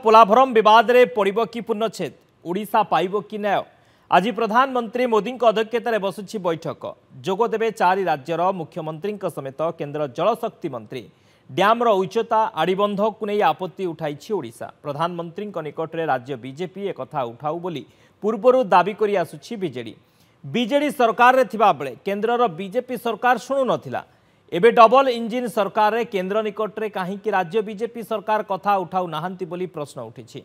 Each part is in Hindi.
पोलाभरम विवाद रे पड़िबो कि पूर्णछेद ओडिशा पाइबो कि न्याय आज प्रधानमंत्री मोदी अध्यक्षतार बसुछि बैठक जोग देवे 4 राज्यर मुख्यमंत्री समेत केन्द्र जलशक्ति मंत्री डैम्र उच्चता आड़बंध को नहीं आपत्ति उठाई ओडिशा प्रधानमंत्री निकट में राज्य बीजेपी एक कथा उठाऊ बोली पूर्वर दाबी करि आसुछि बीजेडी सरकार रे थिबा बेले केन्द्रर बीजेपी सरकार शुणु नथिला एबे डबल इंजिन सरकार रे केन्द्र निकट रे काहीकि राज्य बीजेपी सरकार कथा उठाऊ नाहांती बोली प्रश्न उठिछि।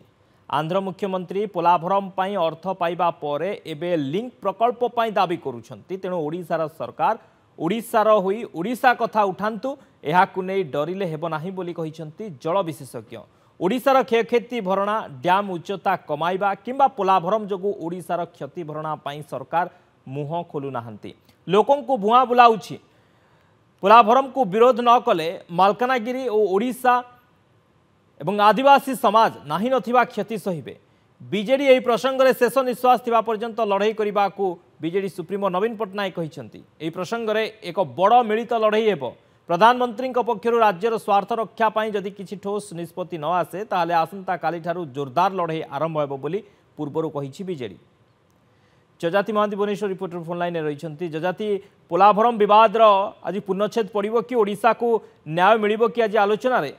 आंध्र मुख्यमंत्री पोलाभरम पाई अर्थ पाइबा परे एबे लिंक प्रकल्प पाई दाबी करूछंती तेणु ओडिशार सरकार ओडिशार होई ओडिशा कथा उठांतु एहाकु नै डरिले हेबो नाही बोली कहिसंती जल विशेषज्ञ। ओडिशार क्षयक्षति भरणा डैम उच्चता कमाइबा किंबा पोलाभरम जोगु ओडिशार क्षति भरणा पाई सरकार मुह खोलु नाहांती लोकंकु भुआ बुलाउछि पोलाभरम को विरोध न कले मालकानगिरी और ओडिशा एवं आदिवासी समाज नाही नथिबा क्षति सहिबे बीजेडी एही प्रसंग रे शेष निश्वास थिबा पर्यंत लड़ाई करबा को बीजेडी सुप्रीमो नवीन पटनायक कहिसंती एही प्रसंग रे एक बड़ मिलित लड़ाई हेबो प्रधानमंत्री पक्षरु राज्यर स्वार्थ रक्षा पाई जदि किछि ठोस निष्पत्ति न आसे ताहाले आसंता काली ठारु जोरदार लड़ाई आरंभ हेबो बोली पूर्वरु कहिछि BJD. Jajati Mahanti Bhubaneswar reporter phone line रही जजाति पोलाभरम विवाद आज पूर्णछेद पड़ो कि ओडिशा को न्याय मिलिबो कि आज आलोचना रे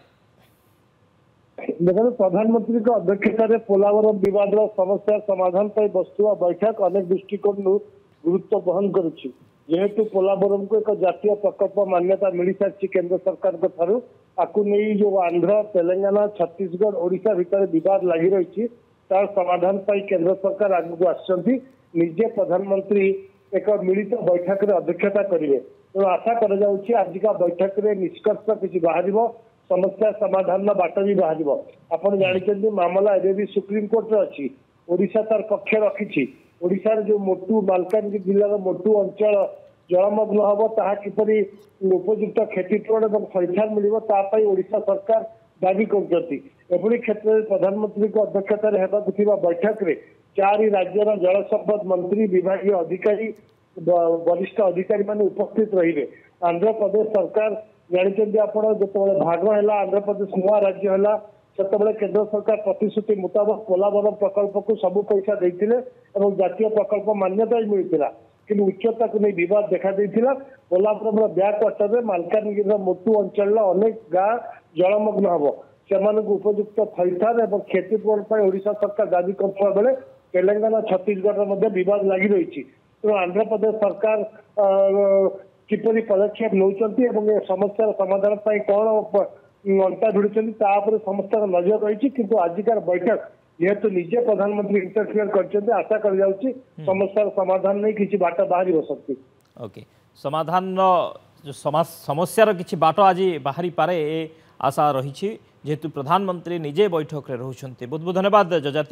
देखो प्रधानमंत्री अध्यक्षतार पोलाभरम विवाद समस्या समाधान पर बसुआ बैठक अनेक दृष्टिकोण गुरुत्व बहन करुच्ची जेहेतु पोलाभरम को एक जातीय प्रकल्प मान्यता मिल सारी केंद्र सरकार आपको नहीं जो आंध्र तेलंगाना छत्तीसगढ़ ओडिशा भितर विवाद लगी रही तार समाधान पर केंद्र सरकार आगे आसछंती निजे प्रधानमंत्री एक मिलित बैठक रे अध्यक्षता करेंगे तो आशा आजिका बैठक रे निष्कर्ष किसी बाहर समस्या समाधान बाट भी बाहर आपड़ जानते मामला एवं भी सुप्रीम कोर्ट रे अच्छी ओडिशा तार पक्ष रखी ओडिशार जो मोटू मालकानगिरी जिलार मोटू अंचल जलमग्न हम ताहा किपरि उपयुक्त क्षतिपूरण और फैसाल मिल ओडिशा सरकार दाबी कर क्षेत्र में प्रधानमंत्री अध्यक्षतार बैठक में 4 राज्यर जल संपद मंत्री विभागीय अधिकारी वरिष्ठ अधिकारी मान उपस्थित रहिबे। आंध्र प्रदेश सरकार जानते आप जो भाग है आंध्र प्रदेश नुआ राज्य है से केंद्र सरकार प्रतिश्रुति मुताबक पोलाभरम प्रकल्प को सबू पैसा देते जातीय प्रकल्प मान्यता भी मिलता कि उच्चता को नहीं बद देखा पोलाभरम बैकवाटर में मालकानगिरी मोटू अंचल अनेक गाँ जलमग्न हम से उपयुक्त फैसाल और क्षतिपूरण ओडिशा सरकार दाबी करता बेले तेलंगाना छत्तीसगढ़ बद लगी रही तो आंध्र प्रदेश सरकार किपरि पदक्षेप नौकरी समस्या समाधान कौन अंटा भिड़ी समस्त नजर रही कि आजिकार बैठक जेहेतु निजे प्रधानमंत्री इंटरफियर कर आशा कर समस्या समाधान नहीं किसी बाट बाहर सकती ओके समाधान जो समस्यार किसी बाट आज बाहरी पारे आशा रही जेहेतु प्रधानमंत्री निजे बैठक रे रहउछन्ते। बहुत बहुत धन्यवाद जजाति।